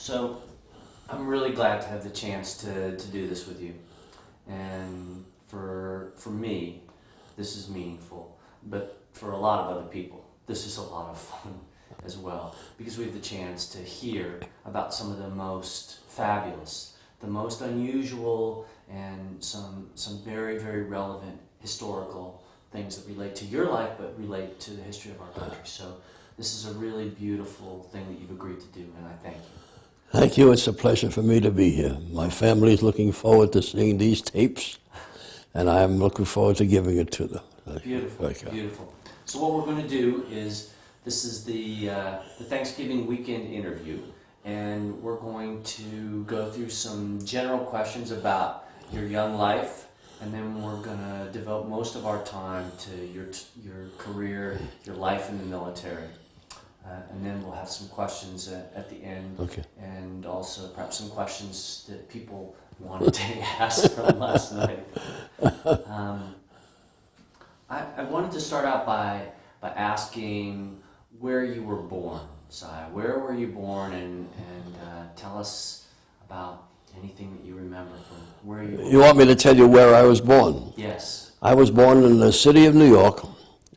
So I'm really glad to have the chance to do this with you. And for me, this is meaningful. But for a lot of other people, this is a lot of fun as well. Because we have the chance to hear about some of the most fabulous, the most unusual, and some very, very relevant historical things that relate to your life, but relate to the history of our country. So this is a really beautiful thing that you've agreed to do, and I thank you. Thank you. It's a pleasure for me to be here. My family is looking forward to seeing these tapes, and I'm looking forward to giving it to them. Beautiful, beautiful. So what we're going to do is, this is the Thanksgiving weekend interview, and we're going to go through some general questions about your young life, and then we're going to devote most of our time to your career, your life in the military. And then we'll have some questions at the end, okay. And also perhaps some questions that people wanted to ask from last night. I wanted to start out by asking where you were born, Si. Where were you born, and tell us about anything that you remember from where you were. You want me to tell you where I was born? Yes. I was born in the city of New York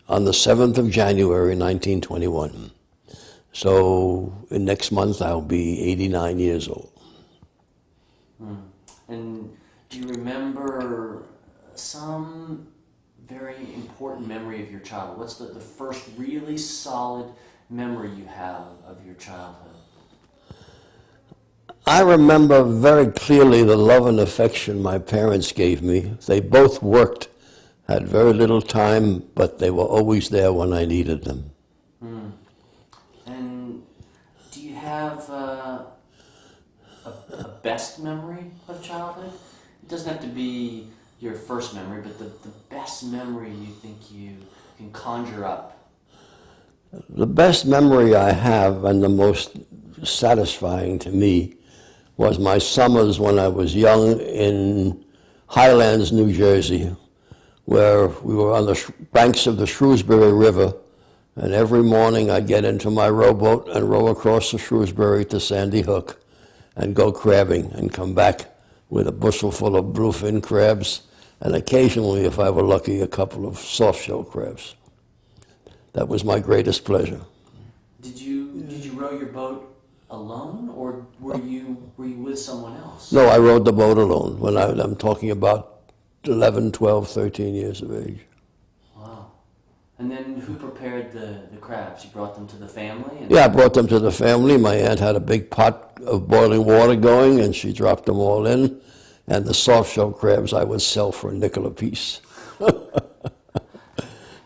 on the 7th of January, 1921. So in next month I'll be 89 years old. And do you remember some very important memory of your childhood? What's the first really solid memory you have of your childhood? I remember very clearly the love and affection my parents gave me. They both worked, had very little time, but they were always there when I needed them. And do you have a best memory of childhood? It doesn't have to be your first memory, but the best memory you think you can conjure up. The best memory I have, and the most satisfying to me, was my summers when I was young in Highlands, New Jersey, where we were on the banks of the Shrewsbury River, and every morning I'd get into my rowboat and row across the Shrewsbury to Sandy Hook and go crabbing and come back with a bushel full of bluefin crabs, and occasionally, if I were lucky, a couple of soft-shell crabs. That was my greatest pleasure. Did you row your boat alone, or were you with someone else? No, I rowed the boat alone when I'm talking about 11, 12, 13 years of age. Wow. And then who prepared the crabs? You brought them to the family? Yeah, I brought them to the family. My aunt had a big pot of boiling water going, and she dropped them all in. And the soft-shell crabs I would sell for $0.05 apiece.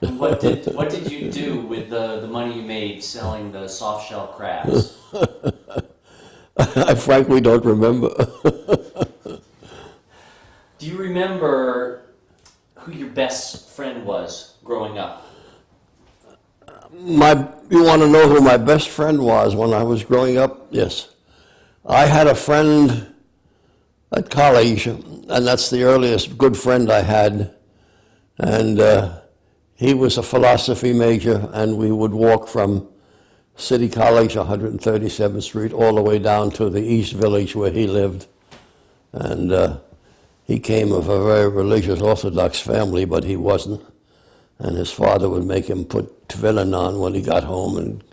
And what did you do with the money you made selling the soft-shell crabs? I frankly don't remember. Do you remember who your best friend was growing up? You want to know who my best friend was when I was growing up? Yes. I had a friend at college, and that's the earliest good friend I had. And he was a philosophy major, and we would walk from City College, 137th Street, all the way down to the East Village where he lived. And he came of a very religious Orthodox family, but he wasn't. And his father would make him put tefillin on when he got home and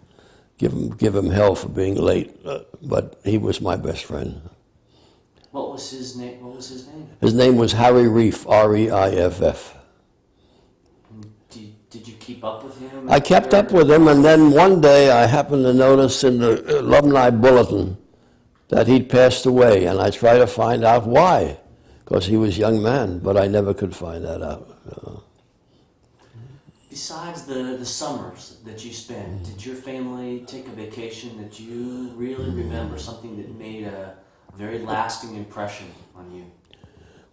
give him hell for being late. But he was my best friend. What was his name? His name was Harry Reif, R-E-I-F-F. Did you keep up with him? I kept up with him, and then one day I happened to notice in the alumni bulletin that he'd passed away, and I tried to find out why, because he was a young man, but I never could find that out. Besides the summers that you spent, did your family take a vacation that you really remember, something that made a very lasting impression on you?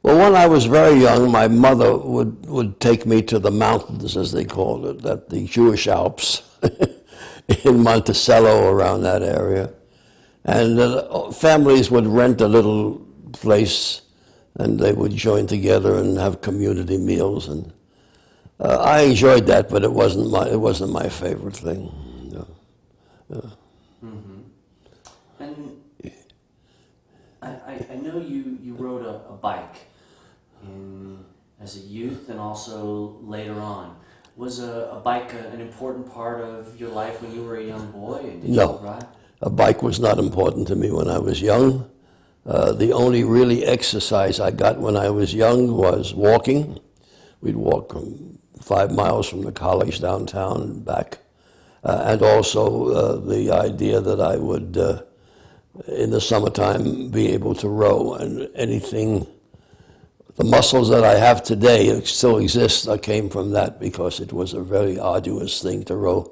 Well, when I was very young, my mother would take me to the mountains, as they called it, at the Jewish Alps in Monticello, around that area. And families would rent a little place, and they would join together and have community meals. And I enjoyed that, but it wasn't my favorite thing. Mm-hmm. And I know you rode a bike as a youth and also later on. Was a bike an important part of your life when you were a young boy? And did you No, ride? a bike was not important to me when I was young. The only really exercise I got when I was young was walking. We'd walk 5 miles from the college downtown and back. And also the idea that I would, in the summertime, be able to row. And anything, the muscles that I have today still exist. I came from that because it was a very arduous thing to row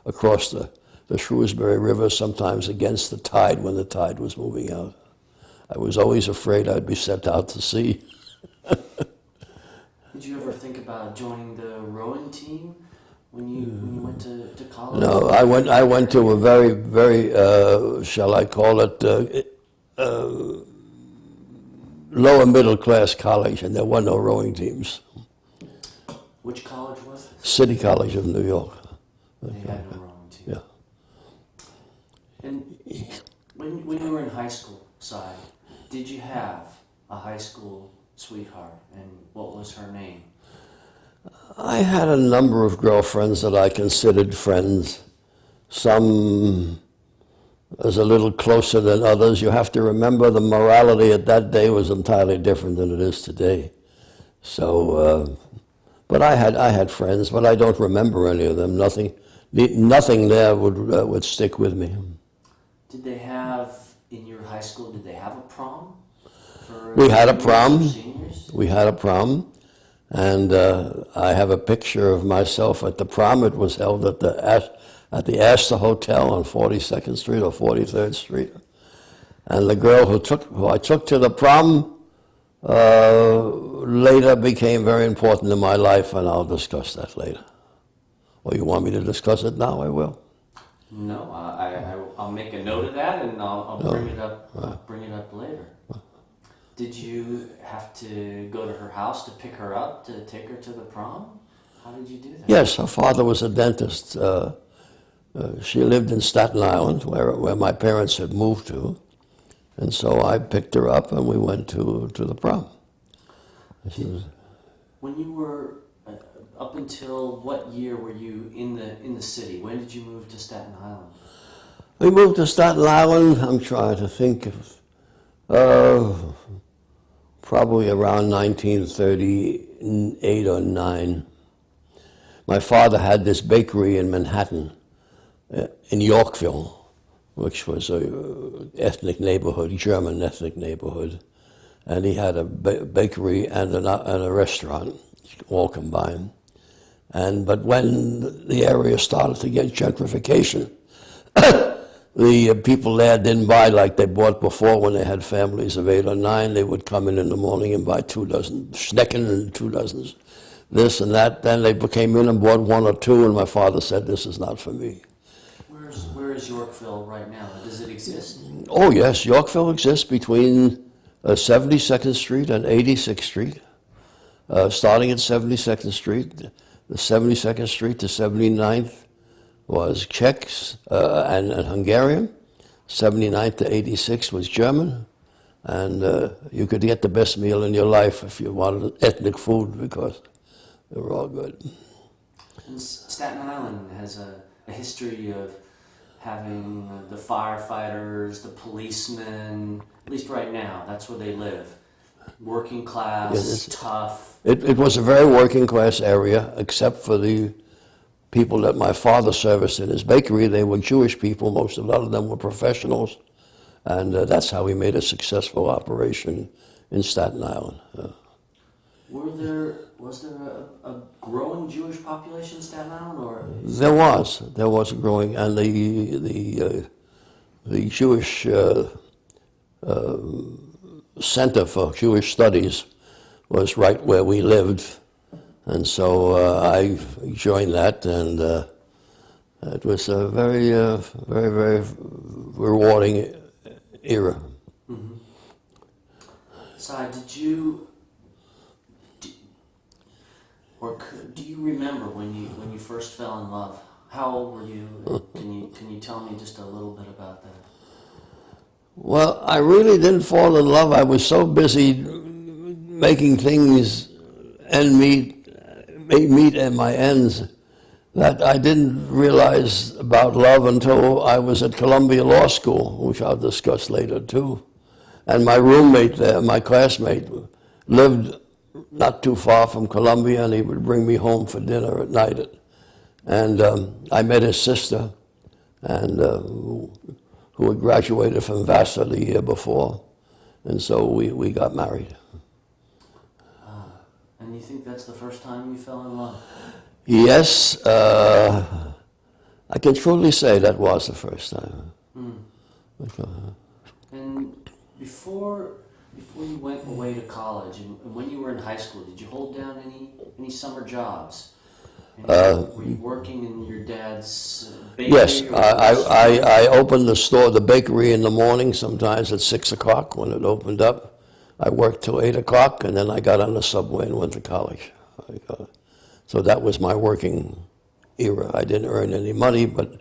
across the Shrewsbury River, sometimes against the tide when the tide was moving out. I was always afraid I'd be sent out to sea. Did you ever think about joining the rowing team when you went to college? No, I went to a very shall I call it lower middle class college, and there were no rowing teams. Which college was this? City College of New York. They had no rowing team. Yeah. And when you were in high school, Si, did you have a high school sweetheart, and what was her name? I had a number of girlfriends that I considered friends. Some was a little closer than others. You have to remember the morality at that day was entirely different than it is today. So, but I had friends, but I don't remember any of them. Nothing there would stick with me. Did they have, in your high school, did they have a prom? We had a prom. Seniors? We had a prom, and I have a picture of myself at the prom. It was held at the Astor Hotel on 42nd Street or 43rd Street. And the girl who I took to the prom later became very important in my life, and I'll discuss that later. Or you want me to discuss it now? I will. No, I'll make a note of that, and I'll bring it up. Bring it up later. Did you have to go to her house to pick her up to take her to the prom? How did you do that? Yes, her father was a dentist. She lived in Staten Island, where my parents had moved to, and so I picked her up and we went to the prom. When you were up until what year were you in the city? When did you move to Staten Island? We moved to Staten Island. I'm trying to think of probably around 1938 or 9. My father had this bakery in Manhattan, in Yorkville, which was a ethnic neighborhood, German ethnic neighborhood, and he had a bakery and a restaurant, all combined. But when the area started to get gentrification, the people there didn't buy like they bought before when they had families of 8 or 9. They would come in the morning and buy 2 dozen Schnecken and 2 dozens this and that. Then they came in and bought 1 or 2, and my father said, "This is not for me." Where is Yorkville right now? Does it exist? Oh yes, Yorkville exists between 72nd Street and 86th Street. Starting at 72nd Street, the 72nd Street to 79th was Czechs and Hungarian. 79th to 86th was German. And you could get the best meal in your life if you wanted ethnic food because they were all good. And Staten Island has a history of having the firefighters, the policemen, at least right now, that's where they live. Working class, Yes, tough. It was a very working class area, except for the people that my father serviced in his bakery. They were Jewish people. A lot of them were professionals. And that's how we made a successful operation in Staten Island. Was there a growing Jewish population in Staten Island, or? There was a growing, and the Jewish Center for Jewish Studies was right where we lived, and so I joined that, and it was a very, very rewarding era. Mm-hmm. So, do you remember when you first fell in love? How old were you? Can you tell me just a little bit about that? Well, I really didn't fall in love. I was so busy making things meet at my ends that I didn't realize about love until I was at Columbia Law School, which I'll discuss later too. And my roommate there, my classmate, lived not too far from Columbia, and he would bring me home for dinner at night. And I met his sister, and who had graduated from Vassar the year before, and so we got married. And you think that's the first time you fell in love? Yes, I can truly say that was the first time. And before you went away to college, and when you were in high school, did you hold down any summer jobs? Were you working in your dad's bakery? Yes, I opened the store, the bakery, in the morning, sometimes at 6 o'clock when it opened up. I worked till 8 o'clock, and then I got on the subway and went to college. So that was my working era. I didn't earn any money, but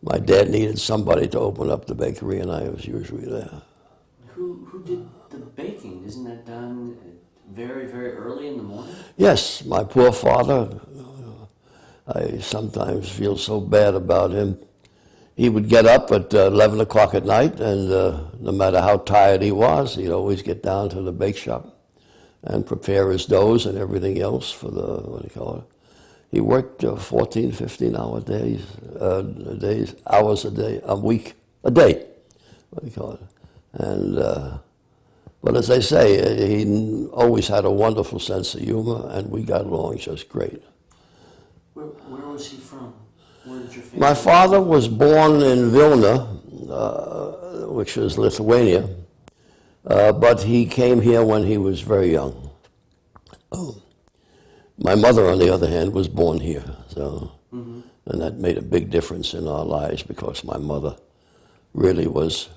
my dad needed somebody to open up the bakery, and I was usually there. Who did the baking? Isn't that done very, very early in the morning? Yes, my poor father. I sometimes feel so bad about him. He would get up at 11 o'clock at night, and no matter how tired he was, he'd always get down to the bake shop and prepare his doughs and everything else for he worked 14, 15-hour hours a day, a day, And, but as I say, he always had a wonderful sense of humor, and we got along just great. Where was he from? Where did your family My father was born in Vilna, which is Lithuania, but he came here when he was very young. My mother, on the other hand, was born here, and that made a big difference in our lives because my mother really was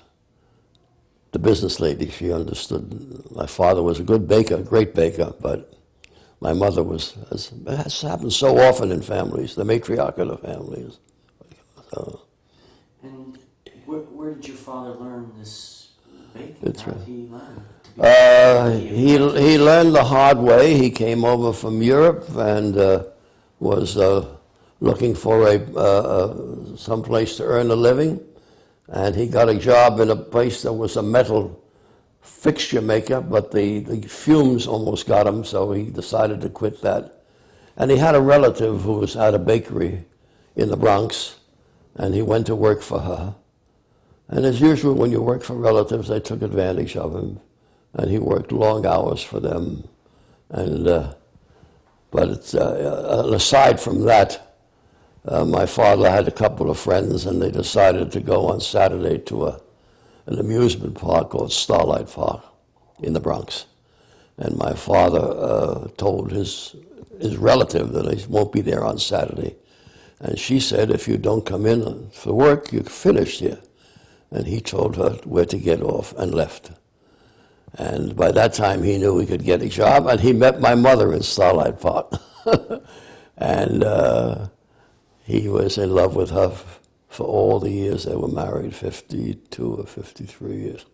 the business lady. She understood. My father was a good baker, a great baker, but my mother was, as happens so often in families, the matriarch of the families. And where did your father learn this baking? That's How right. did he learn? He learned the hard way. He came over from Europe and was looking for some place to earn a living, and he got a job in a place that was a metal fixture maker, but the fumes almost got him, so he decided to quit that. And he had a relative who had a bakery in the Bronx, and he went to work for her. And as usual, when you work for relatives, they took advantage of him, and he worked long hours for them. And but aside from that, my father had a couple of friends, and they decided to go on Saturday to an amusement park called Starlight Park in the Bronx. And my father told his relative that he won't be there on Saturday. And she said, if you don't come in for work, you're finished here. And he told her where to get off and left. And by that time, he knew he could get a job, and he met my mother in Starlight Park. And he was in love with her for all the years they were married, 52 or 53 years.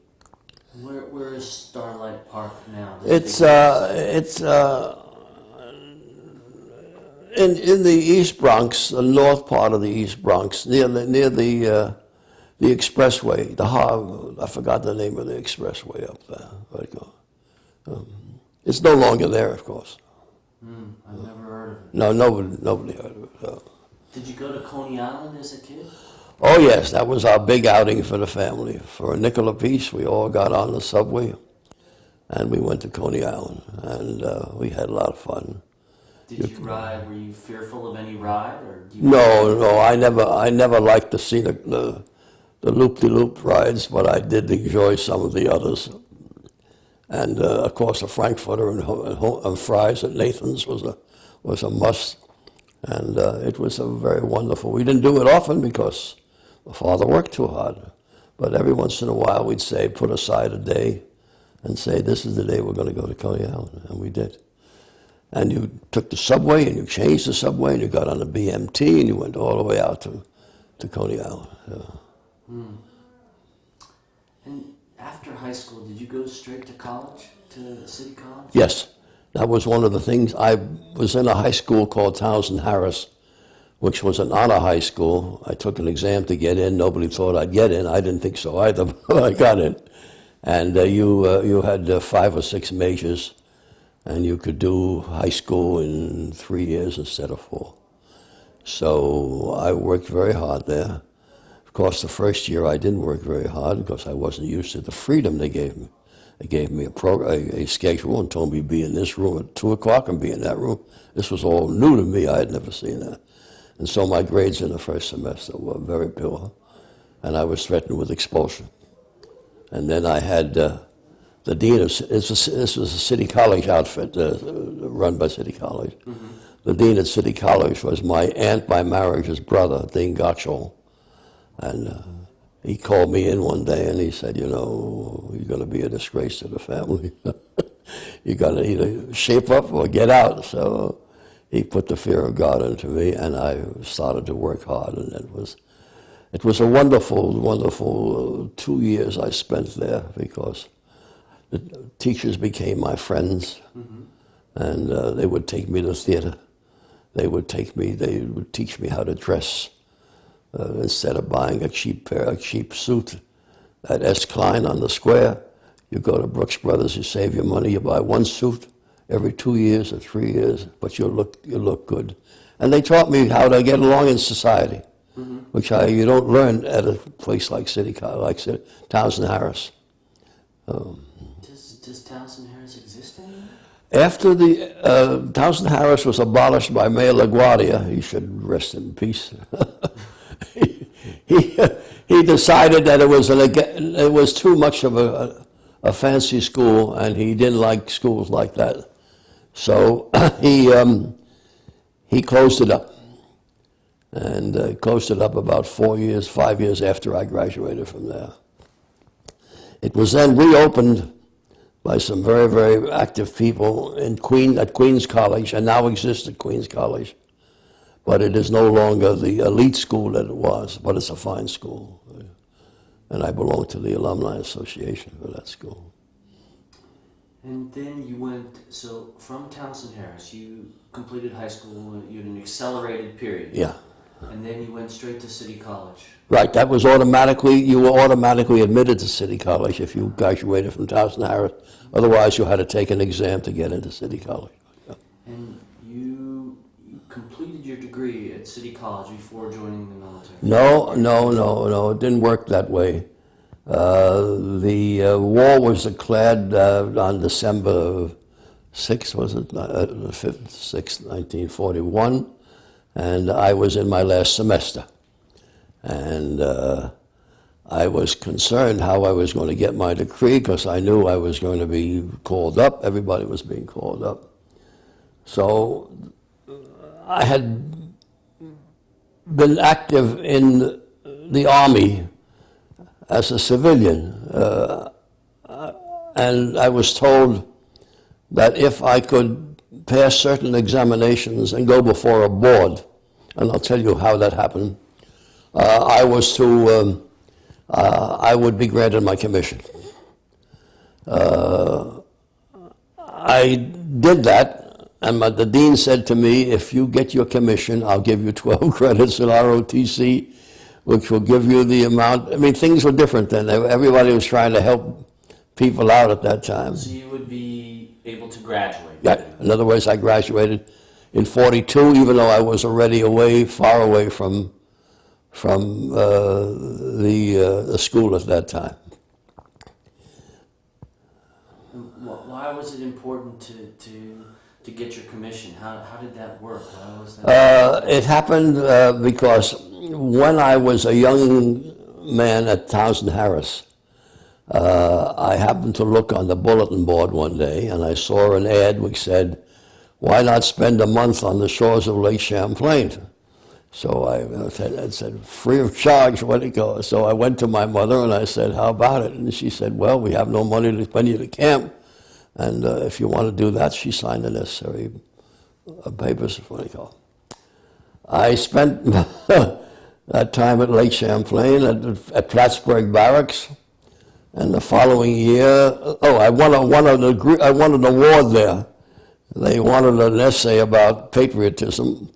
Where is Starlight Park now? It's in the East Bronx, the north part of the East Bronx, near the expressway. I forgot the name of the expressway up there. It's no longer there, of course. I've never heard of it. No, nobody heard of it. Did you go to Coney Island as a kid? Oh yes, that was our big outing for the family. For a nickel apiece, we all got on the subway, and we went to Coney Island, and we had a lot of fun. Did you ride? Were you fearful of any ride, or No, I never liked to see the loop-de-loop rides, but I did enjoy some of the others. And of course, a Frankfurter and fries at Nathan's was a must, and it was a very wonderful. We didn't do it often because my father worked too hard, but every once in a while we'd say, put aside a day, and say, this is the day we're going to go to Coney Island, and we did. And you took the subway, and you changed the subway, and you got on the BMT, and you went all the way out to Coney Island. Yeah. And after high school, did you go straight to college, to City College? Yes, that was one of the things. I was in a high school called Townsend Harris, which was an honor high school. I took an exam to get in. Nobody thought I'd get in. I didn't think so either, but I got in. And you had 5 or 6 majors, and you could do high school in 3 years instead of 4. So I worked very hard there. Of course, the first year I didn't work very hard because I wasn't used to the freedom they gave me. They gave me a schedule and told me to be in this room at 2 o'clock and be in that room. This was all new to me. I had never seen that. And so my grades in the first semester were very poor, and I was threatened with expulsion. And then I had the dean of, this was a City College outfit run by City College. Mm-hmm. The dean at City College was my aunt by marriage's brother, Dean Gottschall. And he called me in one day and he said, you know, you're going to be a disgrace to the family. You got to either shape up or get out. So he put the fear of God into me, and I started to work hard, and it was a wonderful, wonderful 2 years I spent there because the teachers became my friends, mm-hmm. and they would take me to theater. They would teach me how to dress. Instead of buying a cheap suit at S. Klein on the square, you go to Brooks Brothers, you save your money, you buy one suit every 2 years or 3 years, but you look good. And they taught me how to get along in society, mm-hmm. which you don't learn at a place like Townsend Harris. Does Townsend Harris exist anymore? After the Townsend Harris was abolished by Mayor LaGuardia, he should rest in peace. he decided that it was too much of a fancy school, and he didn't like schools like that. So he closed it up, and closed it up about 5 years after I graduated from there. It was then reopened by some very, very active people at Queens College, and now exists at Queens College. But it is no longer the elite school that it was, but it's a fine school. And I belong to the Alumni Association for that school. And then you went, so from Townsend Harris, you completed high school, you had an accelerated period. Yeah. And then you went straight to City College. Right, you were automatically admitted to City College if you graduated from Townsend Harris. Otherwise, you had to take an exam to get into City College. Yeah. And you completed your degree at City College before joining the military? No, it didn't work that way. The war was declared on December 6th, was it? 5th, 6th, 1941, and I was in my last semester. And I was concerned how I was going to get my degree because I knew I was going to be called up. Everybody was being called up. So I had been active in the Army as a civilian, and I was told that if I could pass certain examinations and go before a board, and I'll tell you how that happened, I would be granted my commission. I did that. And the dean said to me, if you get your commission, I'll give you 12 credits in ROTC, which will give you the amount. I mean, things were different then. Everybody was trying to help people out at that time. So you would be able to graduate? Yeah. In other words, I graduated in 42, even though I was already far away from the school at that time. Why was it important to get your commission? How did that work? How was that? It happened because when I was a young man at Townsend Harris, I happened to look on the bulletin board one day, and I saw an ad which said, "Why not spend a month on the shores of Lake Champlain?" So I said, free of charge, where'd it go? So I went to my mother and I said, how about it? And she said, well, we have no money to send you to camp. And if you want to do that, she signed the necessary papers. What do you call it? I spent that time at Lake Champlain at Plattsburgh Barracks. And the following year, I won an award there. They wanted an essay about patriotism,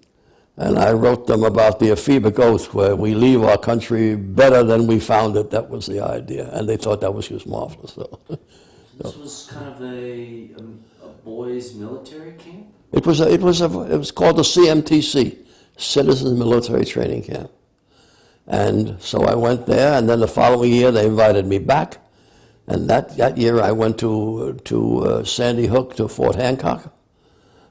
and I wrote them about the Ephebic Oath, where we leave our country better than we found it. That was the idea, and they thought that was just marvelous. So. This was kind of a boys' military camp? It was called the CMTC, Citizens Military Training Camp. And so I went there, and then the following year they invited me back. And that year I went to Sandy Hook, to Fort Hancock,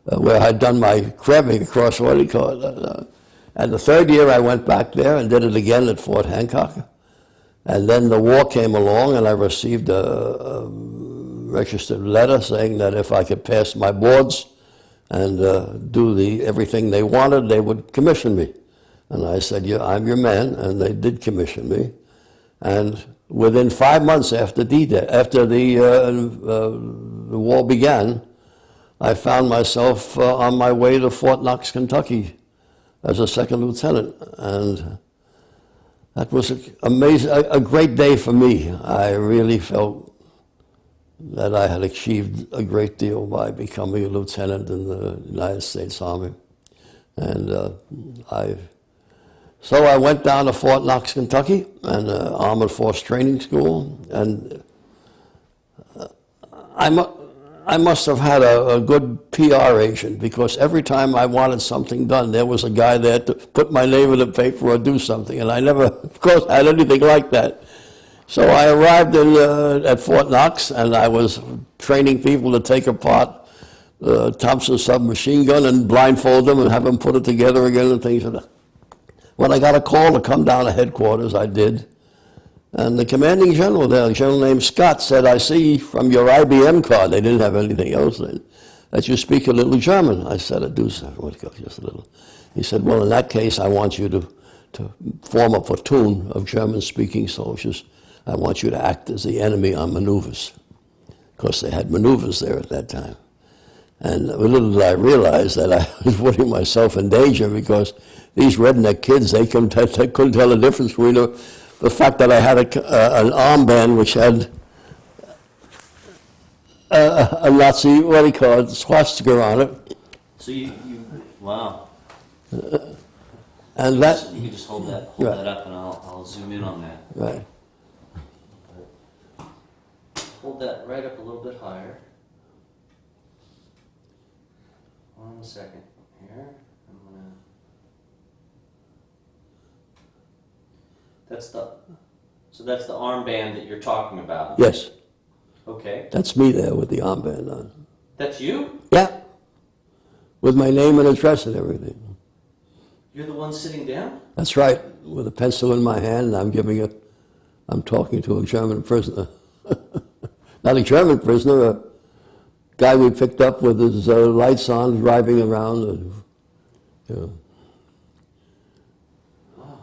where I'd done my crabbing across what do you call it. And the third year I went back there and did it again at Fort Hancock. And then the war came along, and I received a registered letter saying that if I could pass my boards and do everything they wanted, they would commission me. And I said, yeah, I'm your man, and they did commission me. And within 5 months after the war began, I found myself on my way to Fort Knox, Kentucky, as a second lieutenant, and that was a great day for me. I really felt that I had achieved a great deal by becoming a lieutenant in the United States Army. And so I went down to Fort Knox, Kentucky, and Armored Force Training School, and I must have had a good PR agent, because every time I wanted something done, there was a guy there to put my name in the paper or do something, and I never, of course, had anything like that. So I arrived at Fort Knox, and I was training people to take apart the Thompson submachine gun and blindfold them and have them put it together again and things like that. When I got a call to come down to headquarters, I did. And the commanding general there, a general named Scott, said, I see from your IBM card, they didn't have anything else then, that you speak a little German. I said, I do, sir. Just a little. He said, well, in that case, I want you to form a platoon of German-speaking soldiers. I want you to act as the enemy on maneuvers. Of course, they had maneuvers there at that time. And little did I realize that I was putting myself in danger, because these redneck kids, they couldn't tell the difference between the fact that I had an armband which had a Nazi, what do you call it, swastika on it. So wow. And that, you can just hold that up, and I'll zoom in on that. right. Hold that right up a little bit higher. 1 second here. So that's the armband that you're talking about? Yes. Okay. That's me there with the armband on. That's you? Yeah. With my name and address and everything. You're the one sitting down? That's right. With a pencil in my hand, and I'm talking to a German prisoner. Not a German prisoner, a guy we picked up with his lights on, driving around. And, you know. Wow.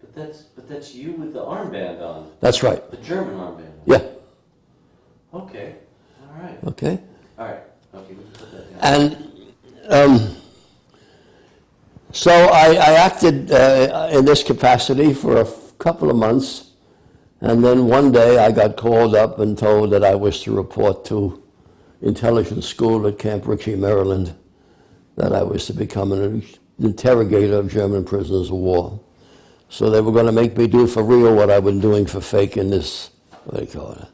But that's you with the armband on. That's right. The German armband. Yeah. Okay. All right. Okay. All right. Okay, we can put that down. And so I acted in this capacity for a couple of months, and then one day I got called up and told that I was to report to intelligence school at Camp Ritchie, Maryland, that I was to become an interrogator of German prisoners of war. So they were going to make me do for real what I've been doing for fake in this, what do you call it?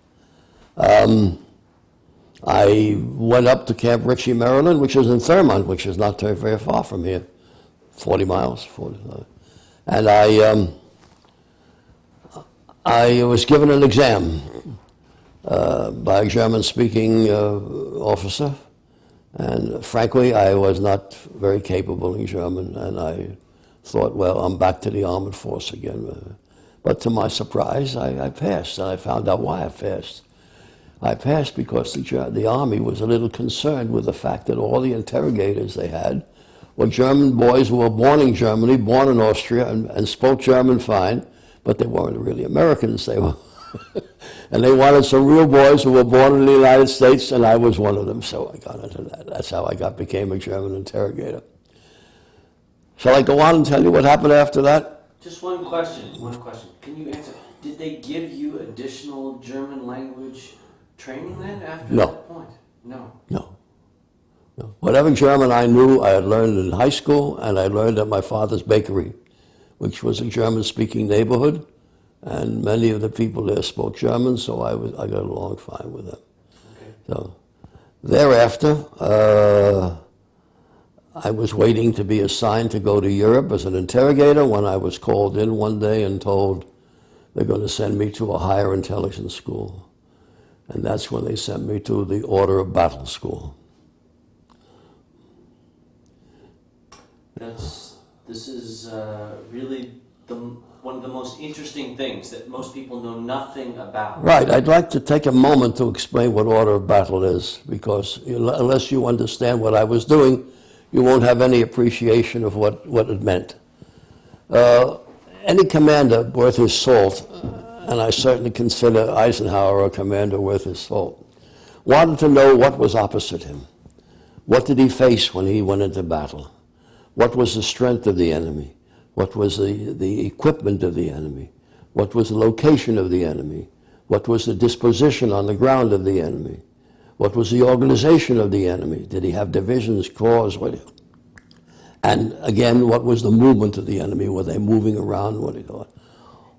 I went up to Camp Ritchie, Maryland, which is in Thurmont, which is not very far from here, 40 miles. And I was given an exam by a German-speaking officer, and frankly, I was not very capable in German, and I thought, well, I'm back to the armored force again. But to my surprise, I passed, and I found out why I passed. I passed because the Army was a little concerned with the fact that all the interrogators they had were German boys who were born in Germany, born in Austria, and spoke German fine, but they weren't really Americans. They were, and they wanted some real boys who were born in the United States, and I was one of them, so I got into that. That's how I became a German interrogator. Shall I go on and tell you what happened after that? Just one question. Can you answer? Did they give you additional German language training then after No. that point? No. No. No. Whatever German I knew, I had learned in high school, and I learned at my father's bakery, which was a German-speaking neighborhood, and many of the people there spoke German, so I got along fine with them. Okay. So thereafter, I was waiting to be assigned to go to Europe as an interrogator when I was called in one day and told they're going to send me to a higher intelligence school. And that's when they sent me to the Order of Battle School. This is really one of the most interesting things that most people know nothing about. Right. I'd like to take a moment to explain what Order of Battle is, because unless you understand what I was doing, you won't have any appreciation of what it meant. Any commander worth his salt, and I certainly consider Eisenhower a commander worth his salt, wanted to know what was opposite him. What did he face when he went into battle? What was the strength of the enemy? What was the equipment of the enemy? What was the location of the enemy? What was the disposition on the ground of the enemy? What was the organization of the enemy? Did he have divisions, corps? And again, what was the movement of the enemy? Were they moving around?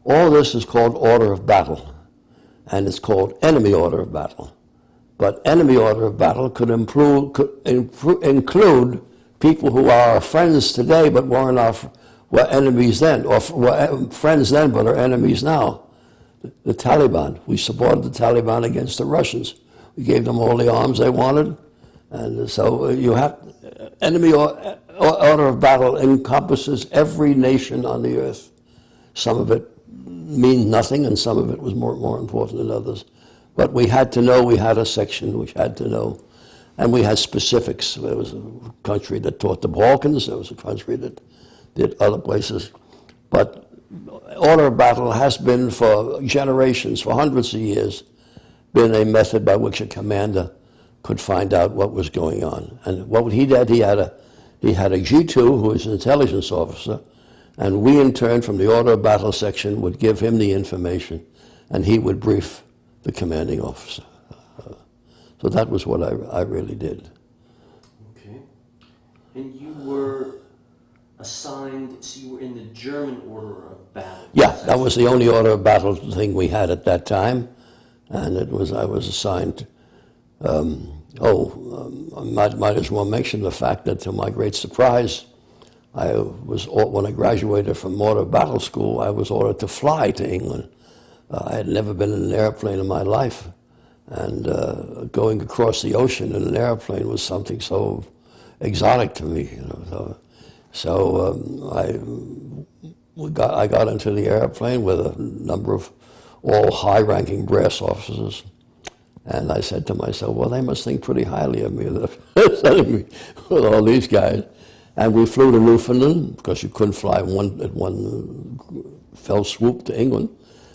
All this is called order of battle, and it's called enemy order of battle. But enemy order of battle could include people who are our friends today but were enemies then, or were friends then but are enemies now. The Taliban. We supported the Taliban against the Russians. We gave them all the arms they wanted, and so you have enemy order of battle encompasses every nation on the earth. Some of it means nothing, and some of it was more important than others. But we had to know. We had a section which had to know, and we had specifics. There was a country that taught the Balkans. There was a country that did other places, but order of battle has been for generations, for hundreds of years, been a method by which a commander could find out what was going on. And what he did, he had a G2 who was an intelligence officer, and we in turn from the order of battle section would give him the information, and he would brief the commanding officer. So that was what I really did. Okay. And you were assigned, so you were in the German order of battle. Yeah, that was the only order of battle thing we had at that time, and I was assigned. I might as well mention the fact that, to my great surprise, when I graduated from Order of Battle School, I was ordered to fly to England. I had never been in an airplane in my life, and going across the ocean in an airplane was something so exotic to me. So I got into the airplane with a number of all high-ranking brass officers, and I said to myself, well, they must think pretty highly of me. They're sending me with all these guys. And we flew to Newfoundland, because you couldn't fly at one fell swoop to England.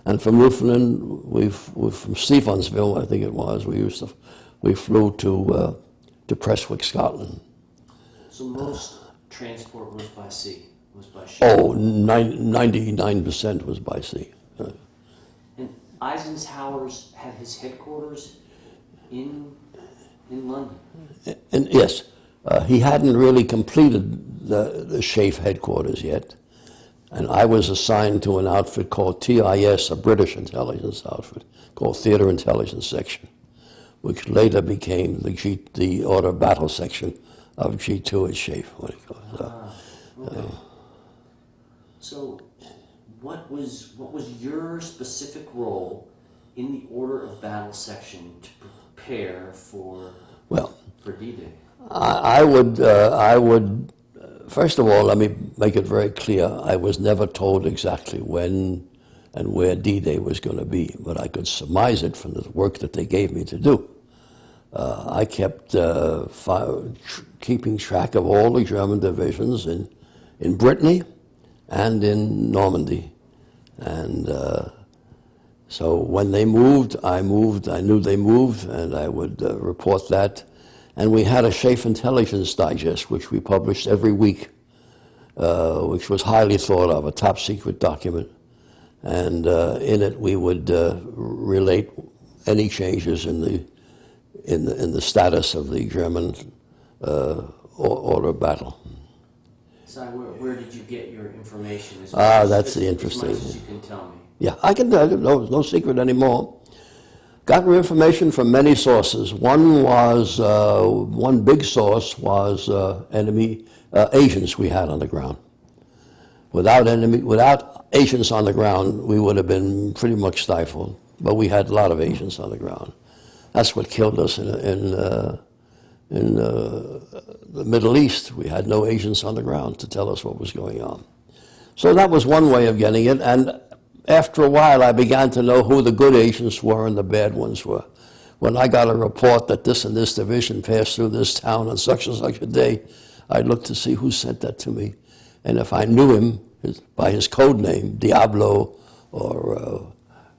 And from Newfoundland, from Stephansville, I think it was, we flew to Prestwick, Scotland. So most transport was by sea, was by ship? Oh, 99% was by sea. And Eisenhower's had his headquarters in London? And yes, he hadn't really completed the SHAEF headquarters yet. And I was assigned to an outfit called TIS, a British intelligence outfit, called Theater Intelligence Section, which later became the Order of Battle Section of G2 at SHAEF. Okay. So what was your specific role in the Order of Battle Section to prepare for D-Day? I would, first of all, let me make it very clear, I was never told exactly when and where D-Day was going to be, but I could surmise it from the work that they gave me to do. I kept keeping track of all the German divisions in Brittany and in Normandy. And so when they moved, I knew they moved, and I would report that. And we had a SHAEF Intelligence Digest, which we published every week, which was highly thought of, a top secret document. and in it we would relate any changes in the status of the German order of battle. So where did you get your information? That's the interesting. As much as you can tell me. Yeah, I can tell you, no secret anymore. Got information from many sources. One big source was enemy agents we had on the ground. Without agents on the ground, we would have been pretty much stifled. But we had a lot of agents on the ground. That's what killed us in the Middle East. We had no agents on the ground to tell us what was going on. So that was one way of getting it. And after a while, I began to know who the good agents were and the bad ones were. When I got a report that this and this division passed through this town on such and such a day, I'd look to see who sent that to me. And if I knew him by his code name, Diablo or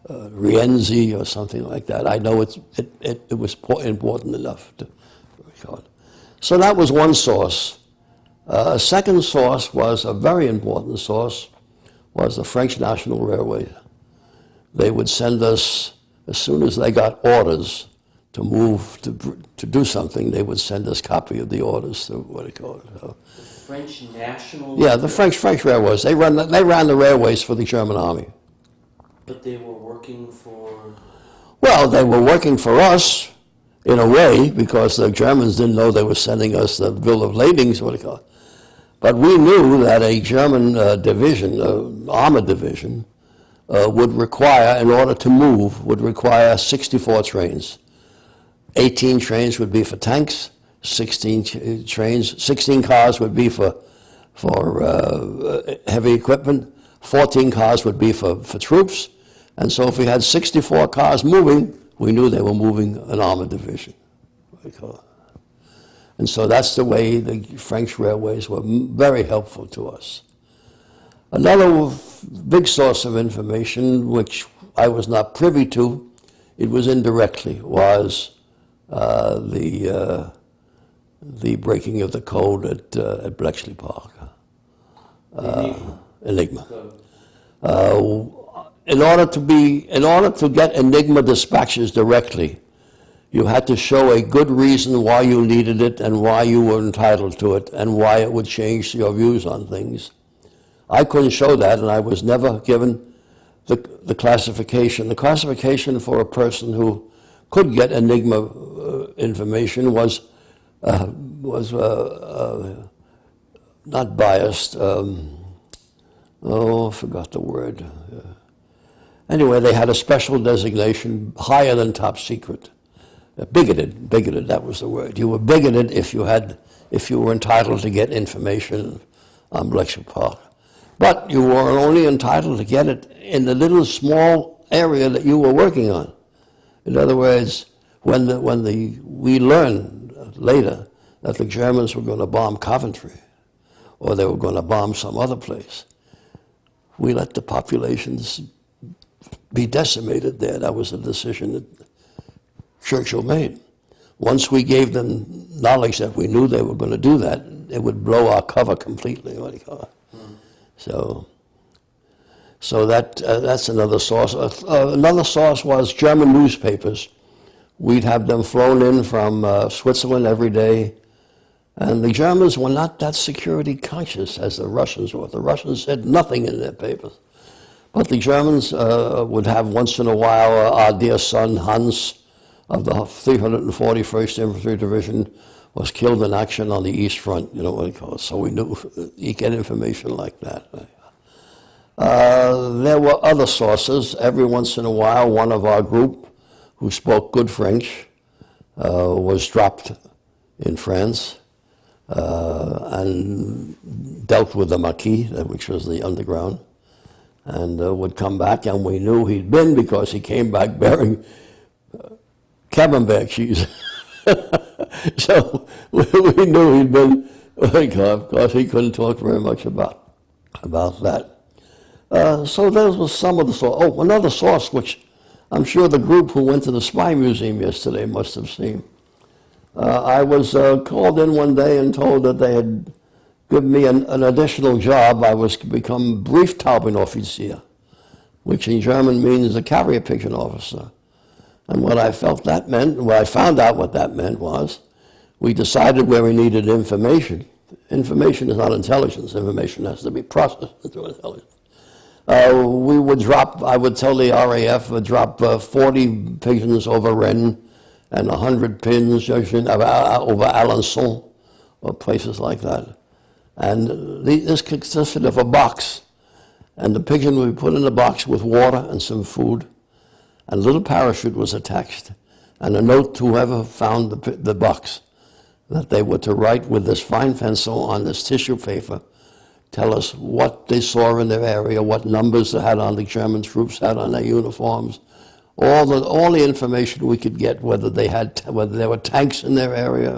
Rienzi or something like that, I know it was important enough to record. So that was one source. A second source was a very important source, was the French National Railway. They would send us, as soon as they got orders to move to do something, they would send us a copy of the orders to what do you call it? The French National. Yeah, the French railways. They ran the railways for the German army. But they were working for. Well, they were working for us in a way because the Germans didn't know they were sending us the bill of ladings, what do you call it? But we knew that a German division, armored division, would require, in order to move, would require 64 trains. 18 trains would be for tanks, 16 cars would be for heavy equipment, 14 cars would be for troops. And so if we had 64 cars moving, we knew they were moving an armored division. And so that's the way the French railways were very helpful to us. Another big source of information, which I was not privy to, it was indirectly, was the breaking of the code at Bletchley Park. Enigma. In order to get Enigma dispatches directly, you had to show a good reason why you needed it and why you were entitled to it and why it would change your views on things. I couldn't show that, and I was never given the classification. The classification for a person who could get Enigma information was not biased. I forgot the word. Anyway, they had a special designation higher than top secret. Bigoted, that was the word. You were bigoted if you were entitled to get information on Bletchley Park. But you were only entitled to get it in the little small area that you were working on. In other words, when we learned later that the Germans were going to bomb Coventry, or they were going to bomb some other place, we let the populations be decimated there. That was a decision that Churchill made. Once we gave them knowledge that we knew they were going to do that, it would blow our cover completely. What do you call it? So that's another source. Another source was German newspapers. We'd have them flown in from Switzerland every day, and the Germans were not that security conscious as the Russians were. The Russians said nothing in their papers. But the Germans would have once in a while our dear son Hans of the 341st Infantry Division was killed in action on the East Front, you know what you call it. So we knew you get information like that. There were other sources. Every once in a while, one of our group who spoke good French was dropped in France and dealt with the Maquis, which was the underground, and would come back, and we knew he'd been because he came back bearing Camembert cheese. So we knew he'd been, of course he couldn't talk very much about that. So those were some of the sources. Oh, another source which I'm sure the group who went to the Spy Museum yesterday must have seen. I was called in one day and told that they had given me an additional job. I was to become Brieftaubenoffizierer, which in German means a carrier pigeon officer. And what I felt that meant, well, I found out what that meant was, we decided where we needed information. Information is not intelligence. Information has to be processed into intelligence. We would drop, I would tell the RAF, would drop 40 pigeons over Rennes and 100 pins over Alençon or places like that. And this consisted of a box. And the pigeon would be put in a box with water and some food. And a little parachute was attached. And a note to whoever found the box that they were to write with this fine pencil on this tissue paper, tell us what they saw in their area, what numbers they had on the German troops had on their uniforms, all the information we could get, whether there were tanks in their area.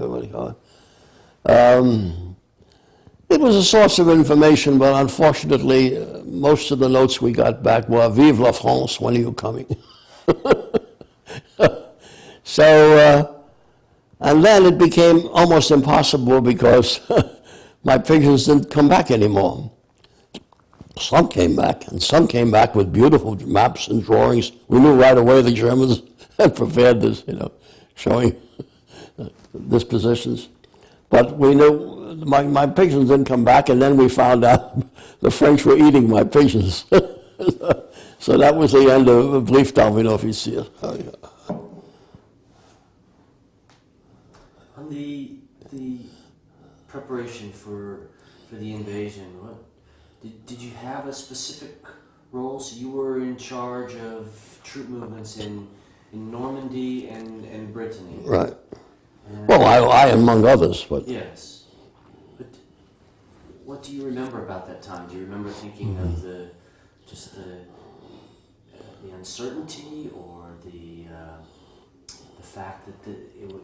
It was a source of information, but unfortunately, most of the notes we got back were "Vive la France, when are you coming?" And then it became almost impossible because my pigeons didn't come back anymore. Some came back, and some came back with beautiful maps and drawings. We knew right away the Germans had prepared this, showing dispositions. But we knew my pigeons didn't come back, and then we found out the French were eating my pigeons. So that was the end of Brieftafeloffizier. Oh, yeah. On the preparation for the invasion, did you have a specific role? So you were in charge of troop movements in Normandy and Brittany. Right. Well, I among others, but yes. But what do you remember about that time? Do you remember thinking of the uncertainty, or the fact that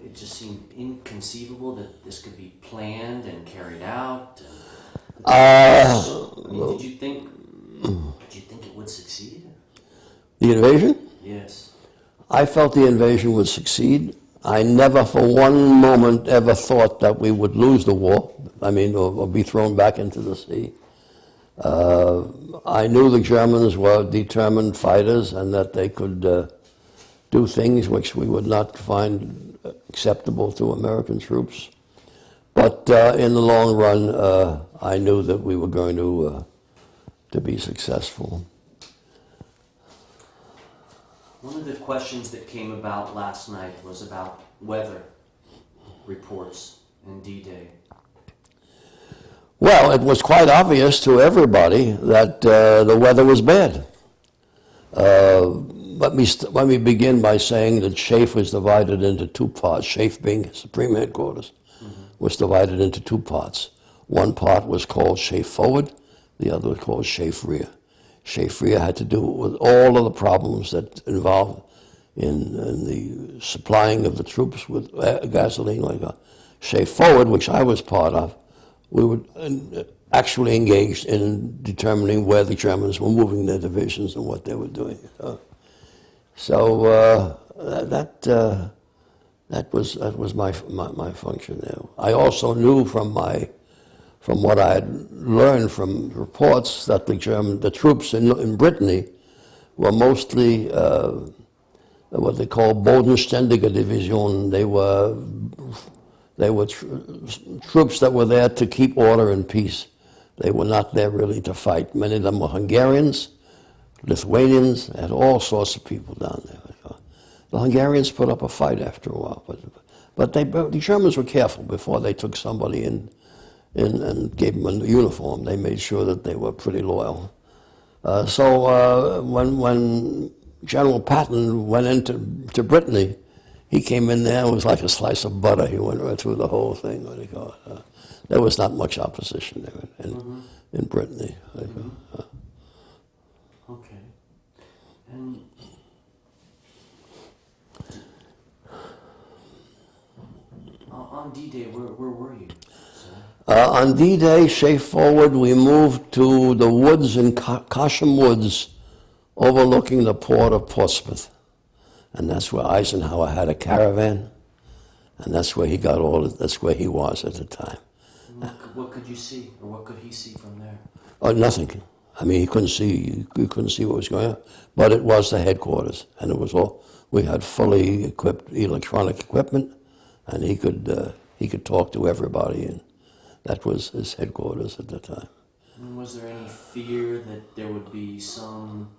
it just seemed inconceivable that this could be planned and carried out? Did you think it would succeed? The invasion? Yes. I felt the invasion would succeed. I never for one moment ever thought that we would lose the war, or be thrown back into the sea. I knew the Germans were determined fighters and that they could do things which we would not find acceptable to American troops. But in the long run, I knew that we were going to be successful. One of the questions that came about last night was about weather reports in D-Day. Well, it was quite obvious to everybody that the weather was bad. Let me begin by saying that SHAEF was divided into two parts. SHAEF being Supreme Headquarters, was divided into two parts. One part was called SHAEF Forward, the other was called SHAEF Rear. SHAEF Rear had to do with all of the problems that involved in the supplying of the troops with gasoline like that. SHAEF Forward, which I was part of, we were actually engaged in determining where the Germans were moving their divisions and what they were doing. That was my function there. I also knew from what I had learned from reports that the troops in Brittany were mostly what they call Bodenständige Division. They were troops that were there to keep order and peace. They were not there really to fight. Many of them were Hungarians, Lithuanians, and all sorts of people down there. The Hungarians put up a fight after a while, but the Germans were careful before they took somebody in and gave them a uniform. They made sure that they were pretty loyal. So when General Patton went into Brittany, he came in there, it was like a slice of butter. He went right through the whole thing. There was not much opposition there in Brittany. Okay. And on D-Day, where were you, sir? On D-Day, SHAEF Forward, we moved to the woods in Cosham Woods, overlooking the port of Portsmouth. And that's where Eisenhower had a caravan, and that's where he that's where he was at the time. What could you see, or what could he see from there? Oh, nothing. I mean, he couldn't see what was going on. But it was the headquarters, and it was all, we had fully equipped electronic equipment, and he could talk to everybody, and that was his headquarters at the time. And was there any fear that there would be some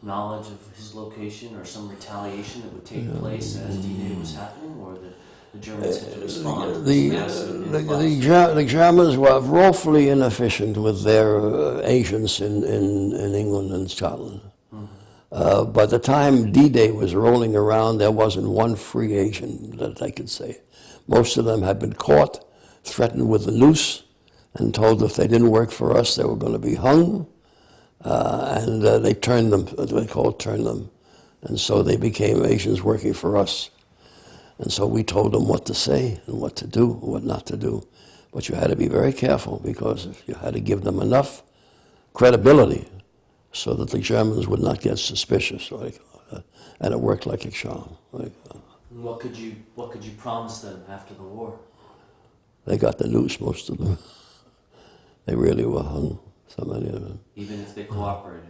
knowledge of his location or some retaliation that would take place as D-Day was happening, or that the Germans had to respond to this massive influx? The Germans were woefully inefficient with their agents in England and Scotland. By the time D-Day was rolling around, there wasn't one free agent that I could say. Most of them had been caught, threatened with a noose, and told if they didn't work for us, they were going to be hung. And they turned them, they called turn them. And so they became agents working for us. And so we told them what to say and what to do and what not to do. But you had to be very careful, because you had to give them enough credibility so that the Germans would not get suspicious. And it worked like a charm. What could you promise them after the war? They got the noose, most of them. They really were hung, so many of them. Even if they cooperated?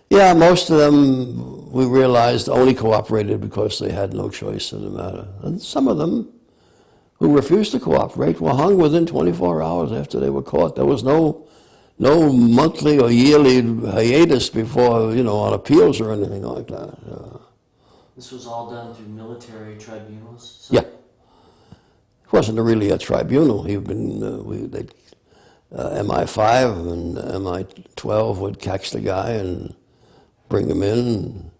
Yeah, most of them, we realized, only cooperated because they had no choice in the matter. And some of them who refused to cooperate were hung within 24 hours after they were caught. There was no monthly or yearly hiatus before, on appeals or anything like that. This was all done through military tribunals? Yeah. It wasn't really a tribunal. MI5 and MI12 would catch the guy and bring him in,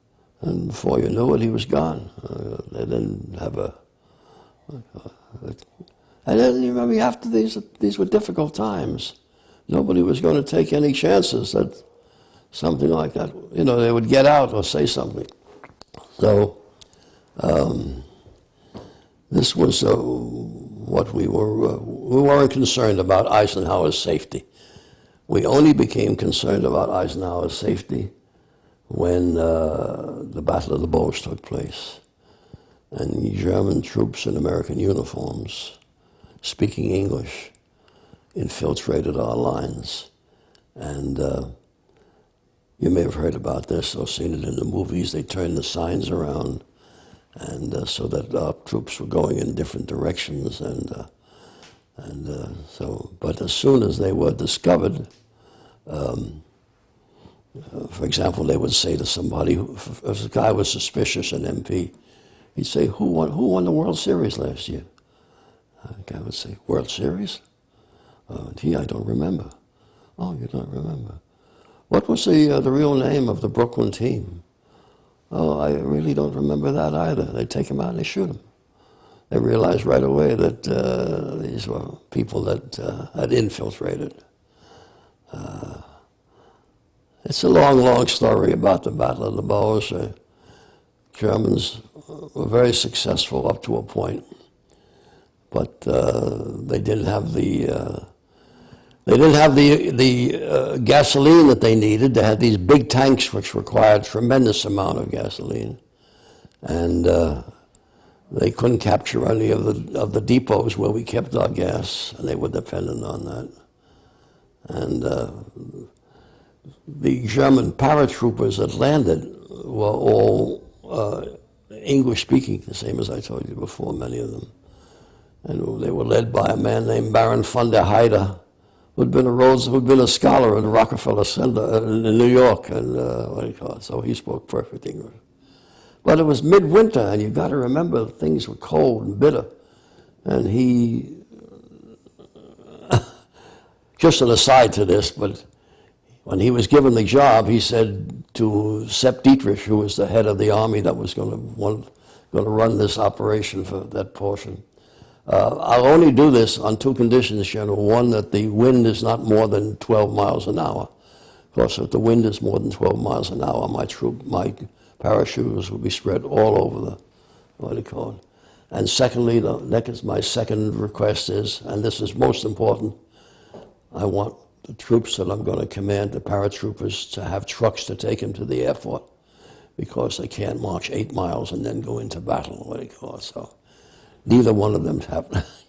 and before you knew it, he was gone. They didn't have and then you remember, after these were difficult times. Nobody was going to take any chances that something like that, they would get out or say something. So this was what we weren't concerned about Eisenhower's safety. We only became concerned about Eisenhower's safety when the Battle of the Bulge took place, and German troops in American uniforms, speaking English, infiltrated our lines. And you may have heard about this or seen it in the movies. They turned the signs around, and so that our troops were going in different directions. But as soon as they were discovered, for example, they would say to somebody, if a guy was suspicious, an MP, he'd say, who won the World Series last year? The guy would say, World Series? Gee, I don't remember. Oh, you don't remember. What was the real name of the Brooklyn team? Oh, I really don't remember that either. They take him out and they shoot him. They realized right away that these were people that had infiltrated. It's a long, long story about the Battle of the Bulge. Germans were very successful up to a point, but they didn't have the gasoline that they needed. They had these big tanks which required tremendous amount of gasoline, and they couldn't capture any of the depots where we kept our gas, and they were dependent on that. And the German paratroopers that landed were all English-speaking, the same as I told you before, many of them. And they were led by a man named Baron von der Heide, who'd been a scholar at the Rockefeller Center in New York, and so he spoke perfect English. But it was midwinter, and you got to remember things were cold and bitter. And he, just an aside to this, but when he was given the job, he said to Sepp Dietrich, who was the head of the army that was going to run this operation for that portion, I'll only do this on two conditions, General. One, that the wind is not more than 12 miles an hour. Of course, if the wind is more than 12 miles an hour, my parachuters will be spread all over And secondly, my second request is, and this is most important, I want the troops that I'm going to command, the paratroopers, to have trucks to take them to the airport, because they can't march 8 miles and then go into battle, So neither one of them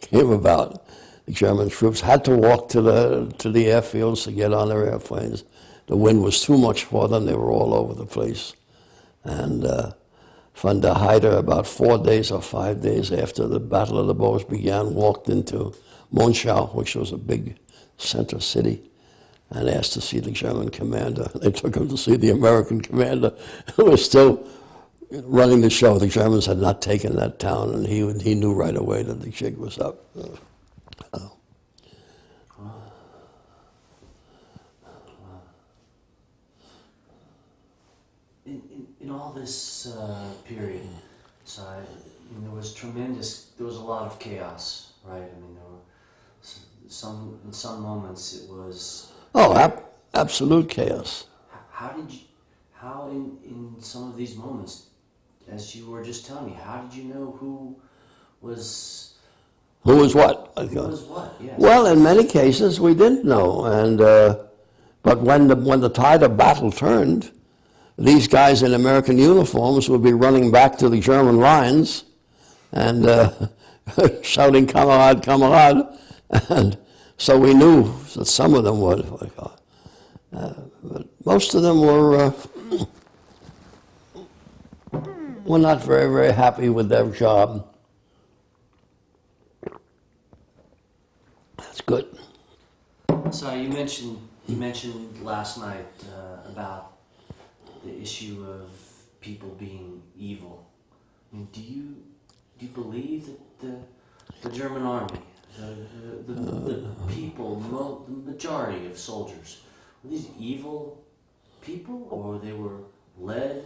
came about. The German troops had to walk to the airfields to get on their airplanes. The wind was too much for them. They were all over the place. And von der Heide, about 4 days or 5 days after the Battle of the Bulge began, walked into Monschau, which was a big center city, and asked to see the German commander. They took him to see the American commander, who was still running the show. The Germans had not taken that town, and he knew right away that the jig was up. In all this period, so there was a lot of chaos, right? I mean, there were in some moments it was... Absolute chaos. How in some of these moments, as you were just telling me, how did you know who was... Who was what? Who was what, yes. Well, in many cases we didn't know, and but when the tide of battle turned, these guys in American uniforms would be running back to the German lines and shouting, "Kamerad, Kamerad," and so we knew that some of them would. But most of them were not very, very happy with their job. That's good. So you mentioned last night about the issue of people being evil. I mean, do you believe that the German army, the people, the majority of soldiers, were these evil people, or they were led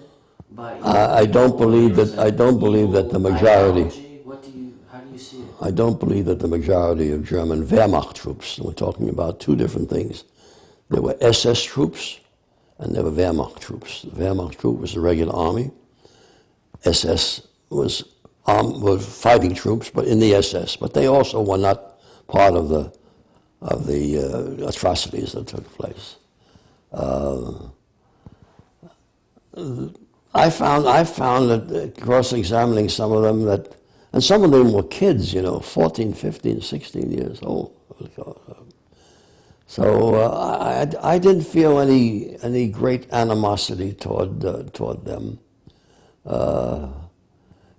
by evil I don't believe that. I don't believe that the majority. Ideology? How do you see it? I don't believe that the majority of German Wehrmacht troops. We're talking about two different things. There were SS troops, and there were Wehrmacht troops. The Wehrmacht troop was the regular army. SS was fighting troops, but in the SS. But they also were not part of the atrocities that took place. I found that cross-examining some of them that, and some of them were kids, 14, 15, 16 years old. So I didn't feel any great animosity toward them.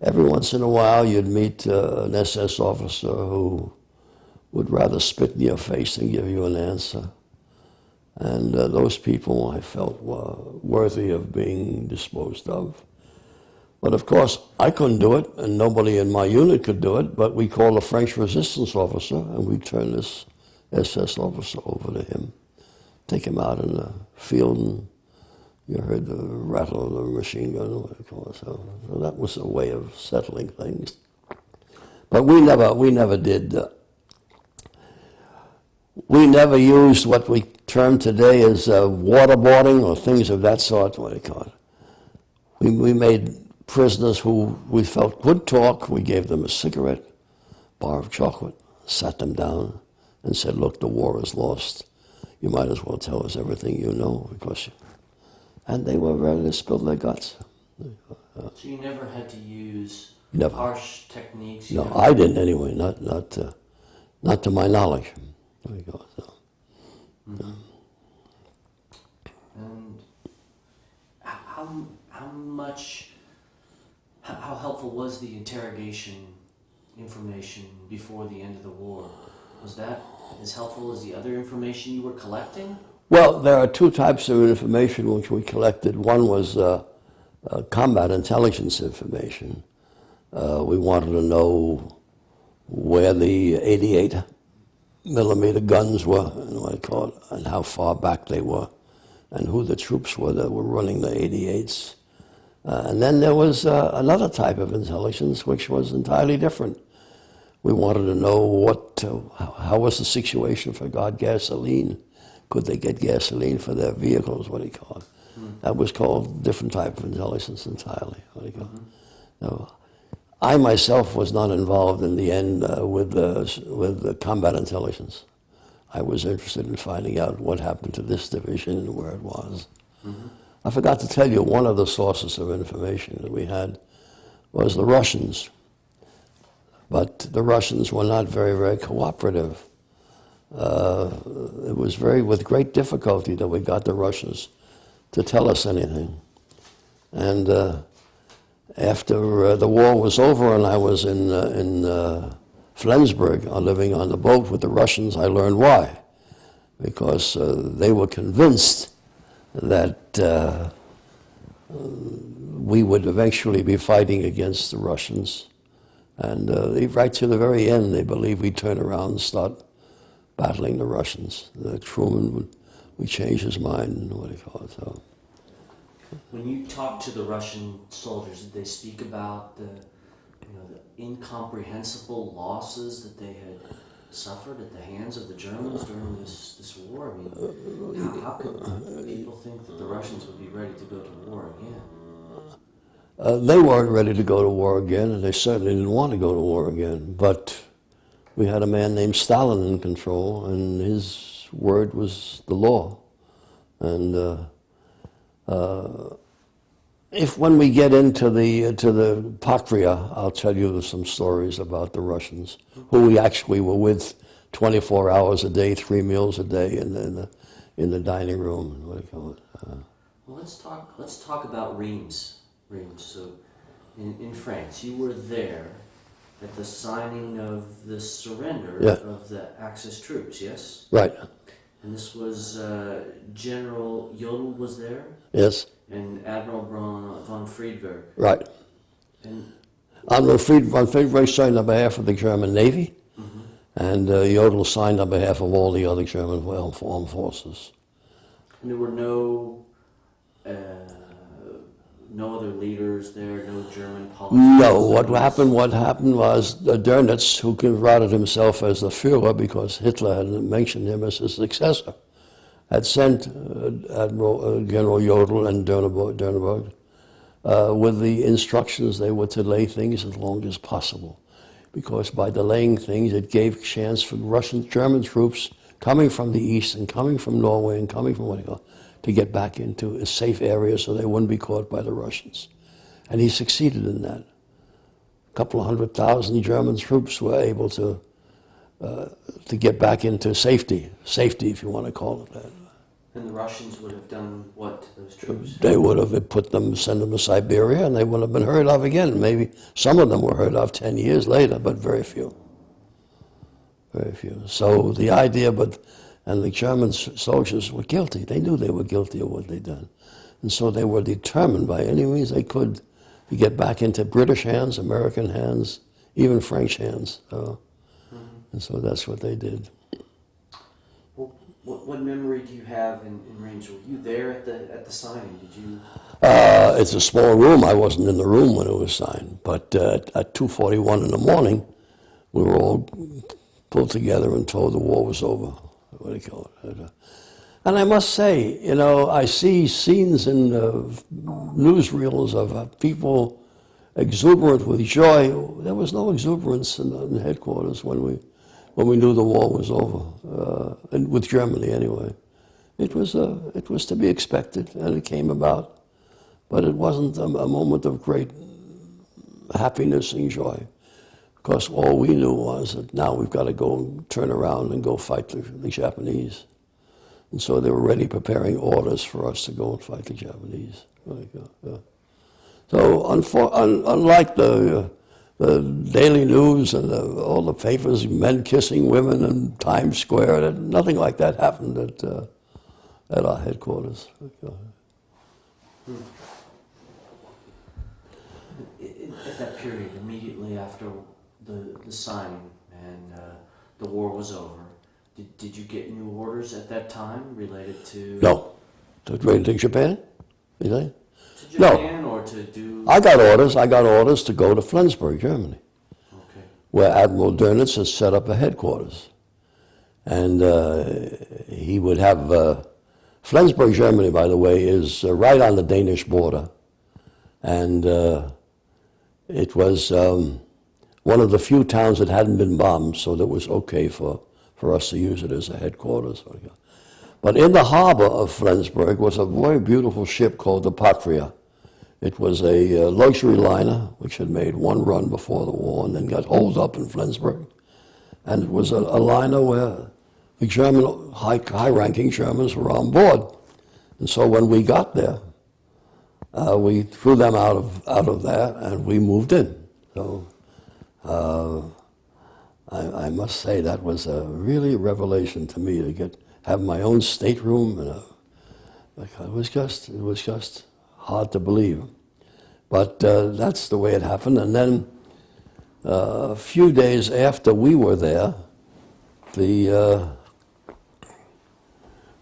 Every once in a while, you'd meet an SS officer who would rather spit in your face than give you an answer. And those people I felt were worthy of being disposed of. But of course, I couldn't do it, and nobody in my unit could do it, but we called a French resistance officer, and we turned this SS officer over to him, take him out in the field, and you heard the rattle of the machine gun, what they call it. So that was a way of settling things. But we never did. We never used what we term today as waterboarding or things of that sort, what they call it. We made prisoners who we felt would talk. We gave them a cigarette, bar of chocolate, sat them down, and said, "Look, the war is lost. You might as well tell us everything you know," and they were ready to spill their guts. So you never had to use Never. harsh techniques? No, I didn't anyway. Not to my knowledge. There you go. So. Mm-hmm. And how helpful was the interrogation information before the end of the war? Was that as helpful as the other information you were collecting? Well, there are two types of information which we collected. One was combat intelligence information. We wanted to know where the 88 millimeter guns were, and what I call it, and how far back they were, and who the troops were that were running the 88s. And then there was another type of intelligence which was entirely different. We wanted to know how was the situation for gasoline. Could they get gasoline for their vehicles, what do you call it? That was called different type of intelligence entirely, what do you call it? No, I myself was not involved in the end with the combat intelligence. I was interested in finding out what happened to this division and where it was. Mm-hmm. I forgot to tell you, one of the sources of information that we had was the Russians. But the Russians were not very, very cooperative. It was with great difficulty that we got the Russians to tell us anything. And after the war was over and I was in Flensburg, living on the boat with the Russians, I learned why. Because they were convinced that we would eventually be fighting against the Russians. And right to the very end, they believed we'd turn around and start battling the Russians. Truman would change his mind and what he call it. So. When you talked to the Russian soldiers, did they speak about the incomprehensible losses that they had suffered at the hands of the Germans during this war? I mean, how could people think that the Russians would be ready to go to war again? They weren't ready to go to war again, and they certainly didn't want to go to war again. But we had a man named Stalin in control, and his word was the law. And when we get into the Patria, I'll tell you some stories about the Russians, who we actually were with 24 hours a day, 3 meals a day in the dining room. What do you call it? Well, let's talk about Reims. So, in France, you were there at the signing of the surrender of the Axis troops, yes? Right. And this was General Jodl was there? Yes. And Admiral von Friedberg. Right. And Admiral von Friedberg signed on behalf of the German Navy, and Jodl signed on behalf of all the other German armed forces. And there were no other leaders there, no German politicians? No, what happened was Dönitz, who regarded himself as the Führer because Hitler had mentioned him as his successor, had sent General Jodl and Dönitz with the instructions they were to delay things as long as possible. Because by delaying things, it gave chance for German troops coming from the east and coming from Norway and coming from to get back into a safe area so they wouldn't be caught by the Russians. And he succeeded in that. A couple of 100,000 German troops were able to get back into safety if you want to call it that. And the Russians would have done what to those troops? They would have sent them to Siberia, and they wouldn't have been heard of again. Maybe some of them were heard of 10 years later, but very few. Very few. So the idea, and the German soldiers were guilty. They knew they were guilty of what they'd done. And so they were determined by any means they could to get back into British hands, American hands, even French hands. And so that's what they did. Well, what memory do you have in Reims? Were you there at the signing? Did you? It's a small room. I wasn't in the room when it was signed. But at 2:41 in the morning, we were all pulled together and told the war was over. What do you call it? And I must say, I see scenes in newsreels of people exuberant with joy. There was no exuberance in headquarters when we knew the war was over, and with Germany anyway. It was to be expected, and it came about, but it wasn't a moment of great happiness and joy. Because all we knew was that now we've got to go and turn around and go fight the Japanese. And so they were already preparing orders for us to go and fight the Japanese. So unlike the daily news and all the papers, men kissing women in Times Square, nothing like that happened at our headquarters. At that period, immediately after the signing and the war was over, did you get new orders at that time related to? No. To Japan? You think? To Japan or to do? I got orders to go to Flensburg, Germany, where Admiral Dönitz has set up a headquarters. And he would have, Flensburg, Germany, by the way, is right on the Danish border. And it was one of the few towns that hadn't been bombed, so that was okay for us to use it as a headquarters. But in the harbor of Flensburg was a very beautiful ship called the Patria. It was a luxury liner which had made one run before the war and then got holed up in Flensburg. And it was a liner where the German, high-ranking Germans were on board. And so when we got there, we threw them out of there and we moved in. So I must say that was a really revelation to me to have my own stateroom, and it was just hard to believe. But that's the way it happened. And then a few days after we were there, the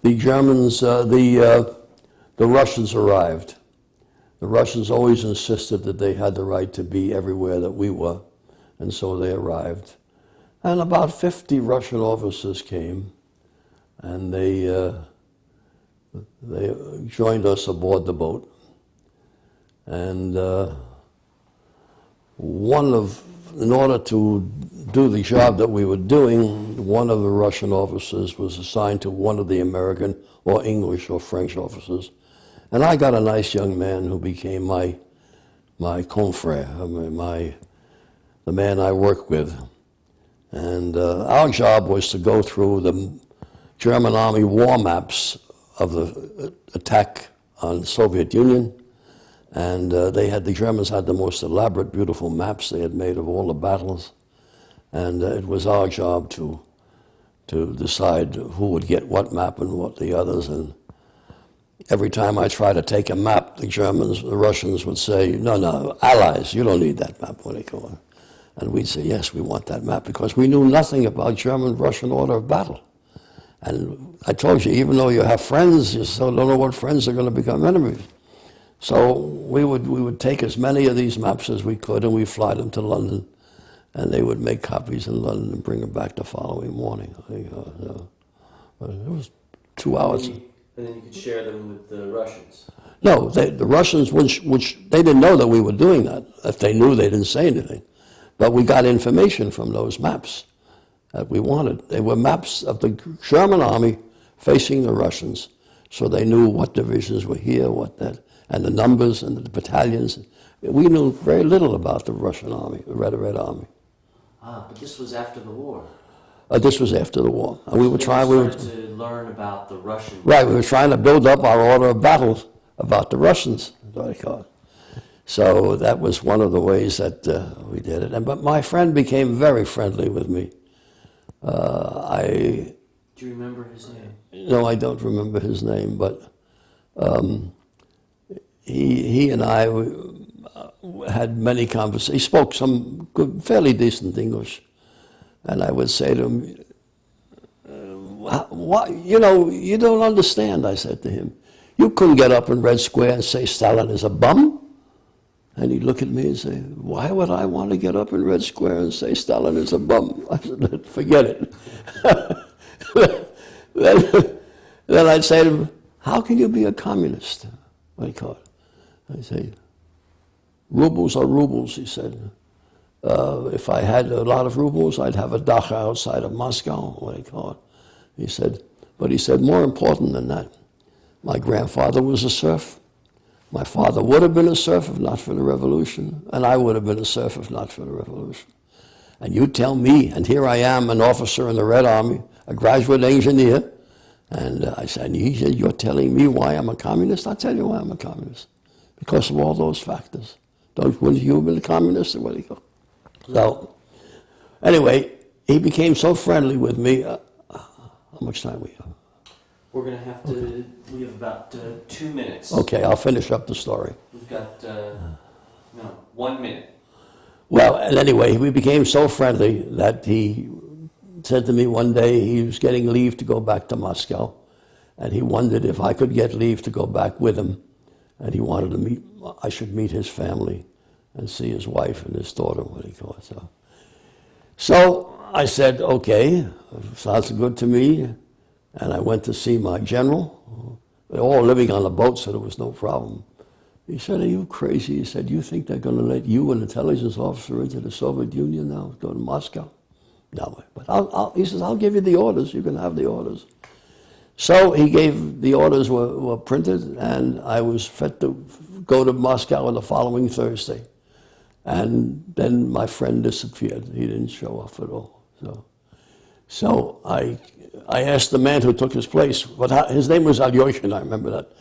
Germans, the Russians arrived. The Russians always insisted that they had the right to be everywhere that we were, and so they arrived. And about 50 Russian officers came, and they joined us aboard the boat. And in order to do the job that we were doing, one of the Russian officers was assigned to one of the American or English or French officers. And I got a nice young man who became my confrère, the man I worked with. And our job was to go through the German Army war maps of the attack on the Soviet Union. And the Germans had the most elaborate, beautiful maps they had made of all the battles. And it was our job to decide who would get what map and what the others. And every time I tried to take a map, the Russians would say, no, Allies, you don't need that map. And we'd say, yes, we want that map, because we knew nothing about German-Russian order of battle. And I told you, even though you have friends, you still don't know what friends are going to become enemies. So we would take as many of these maps as we could, and we'd fly them to London, and they would make copies in London and bring them back the following morning. It was 2 hours. And then you could share them with the Russians. No, the Russians, which they didn't know that we were doing that. If they knew, they didn't say anything. But we got information from those maps that we wanted. They were maps of the German army facing the Russians, so they knew what divisions were here, and the numbers and the battalions. We knew very little about the Russian army, the Red Army. But this was after the war. This was after the war, and we were trying to learn about the Russians. Right, we were trying to build up our order of battles about the Russians, is what I call it. So that was one of the ways that we did it. But my friend became very friendly with me. Do you remember his name? No, I don't remember his name, but he and I had many conversations. He spoke some good, fairly decent English. And I would say to him, you don't understand, I said to him. You couldn't get up in Red Square and say Stalin is a bum. And he'd look at me and say, why would I want to get up in Red Square and say Stalin is a bum? I said, forget it. then I'd say to him, how can you be a communist? I say, rubles are rubles, he said. If I had a lot of rubles, I'd have a dacha outside of Moscow, He said, more important than that, my grandfather was a serf. My father would have been a serf if not for the revolution, and I would have been a serf if not for the revolution. And you tell me, and here I am, an officer in the Red Army, a graduate engineer, and I said, he said, you're telling me why I'm a communist? I'll tell you why I'm a communist. Because of all those factors. Wouldn't you have been a communist? So, anyway, he became so friendly with me. How much time we have? We're going to have to, we have about 2 minutes. Okay, I'll finish up the story. We've got, 1 minute. Well, and anyway, we became so friendly that he said to me one day he was getting leave to go back to Moscow, and he wondered if I could get leave to go back with him, and he wanted I should meet his family and see his wife and his daughter, So I said, okay, sounds good to me. And I went to see my general. They're all living on a boat, so there was no problem. He said, are you crazy? He said, you think they're going to let you, an intelligence officer, into the Soviet Union now, go to Moscow? No, but he says, I'll give you the orders. You can have the orders. So he gave, the orders were printed, and I was fit to go to Moscow on the following Thursday. And then my friend disappeared. He didn't show up at all. So I asked the man who took his place, his name was Alyoshin, I remember that.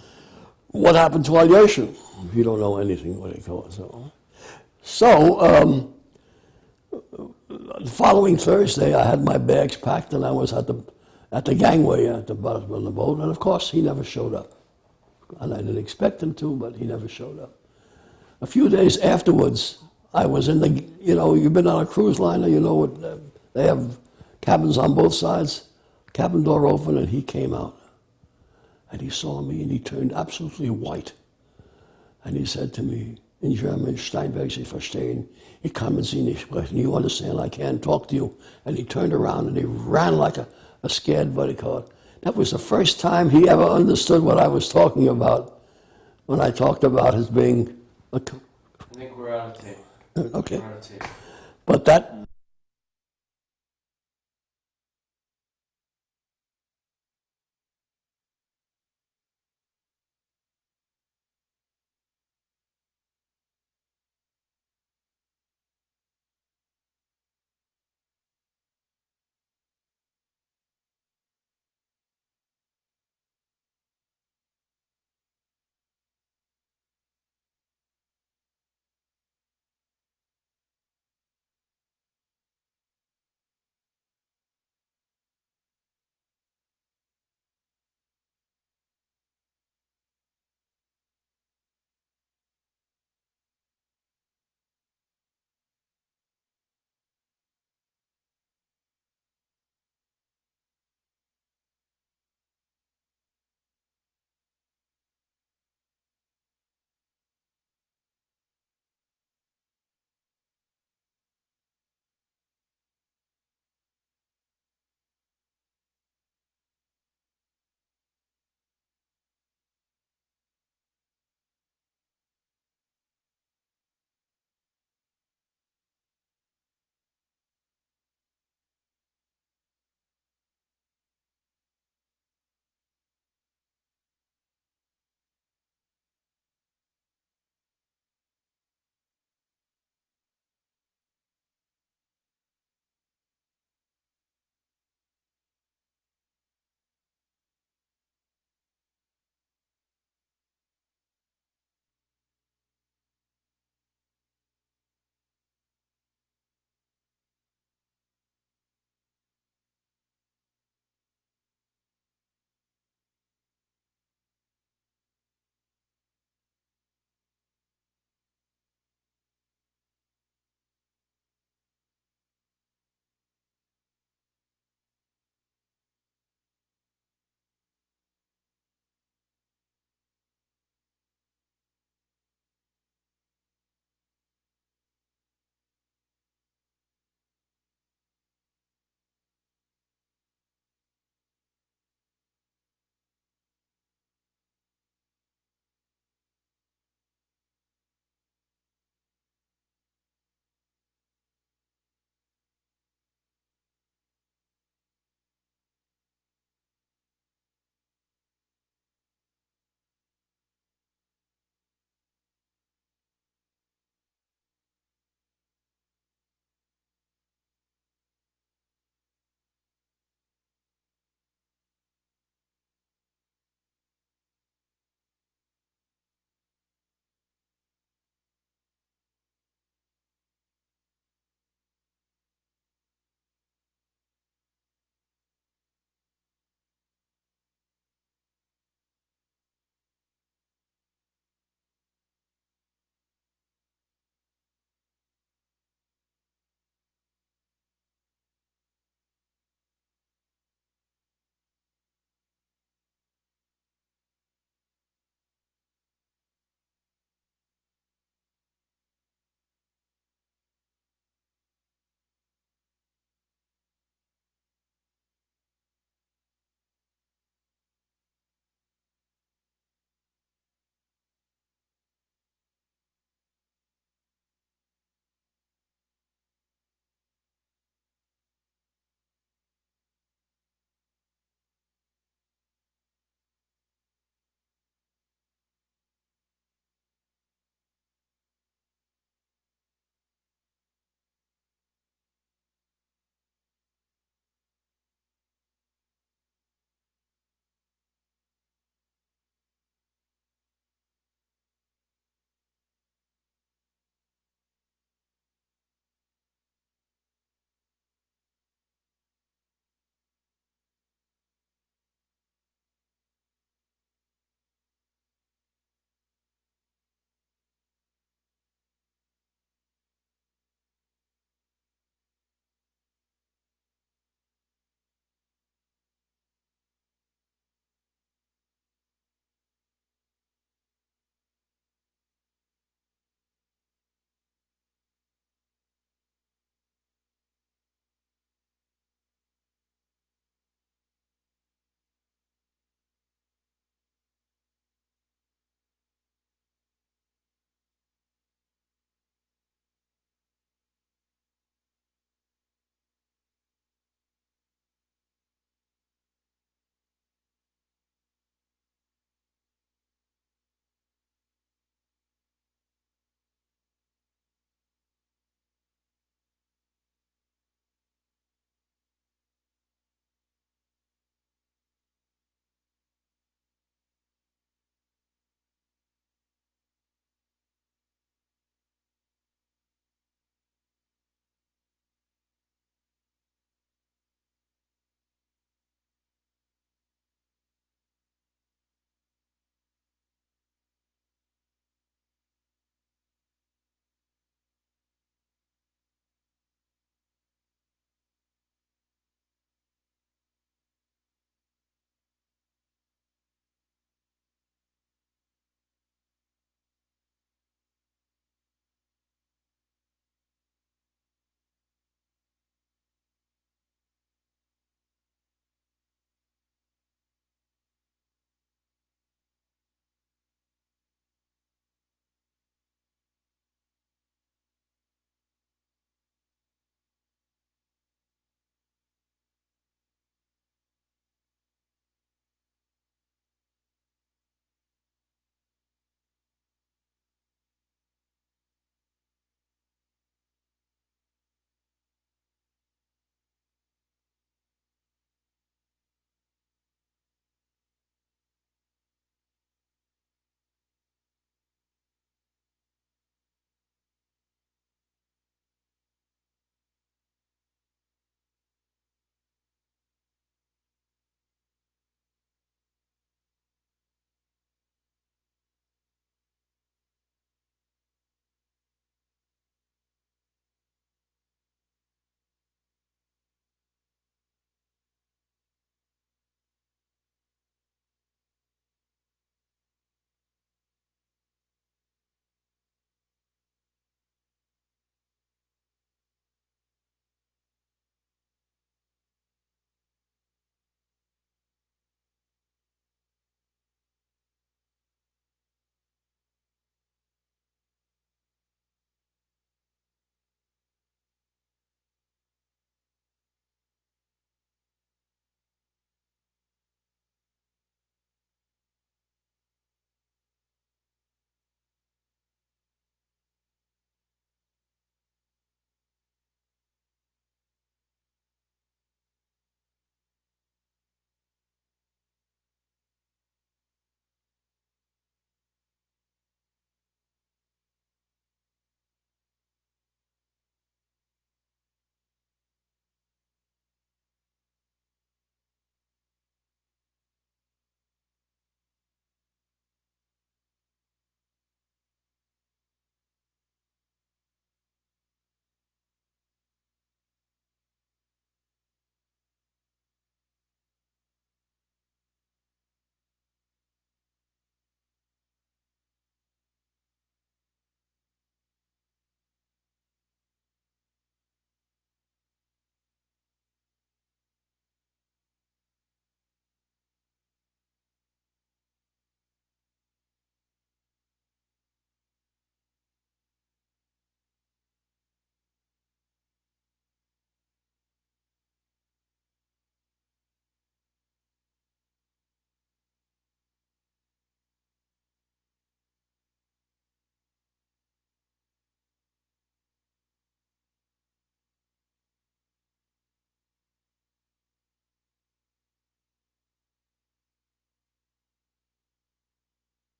What happened to Alyoshin? You don't know anything what he called. So the following Thursday, I had my bags packed and I was at the gangway at the bottom of the boat, and of course he never showed up. And I didn't expect him to, but he never showed up. A few days afterwards, I was in the, you've been on a cruise liner, they have cabins on both sides, cabin door open, and he came out. And he saw me and he turned absolutely white. And he said to me in German, Steinberg, Sie verstehen, ich kann mit Sie nicht sprechen. You understand, I can't talk to you. And he turned around and he ran like a scared bodyguard. That was the first time he ever understood what I was talking about when I talked about his being a... I think we're out of tape. Okay. We're out of tape. But that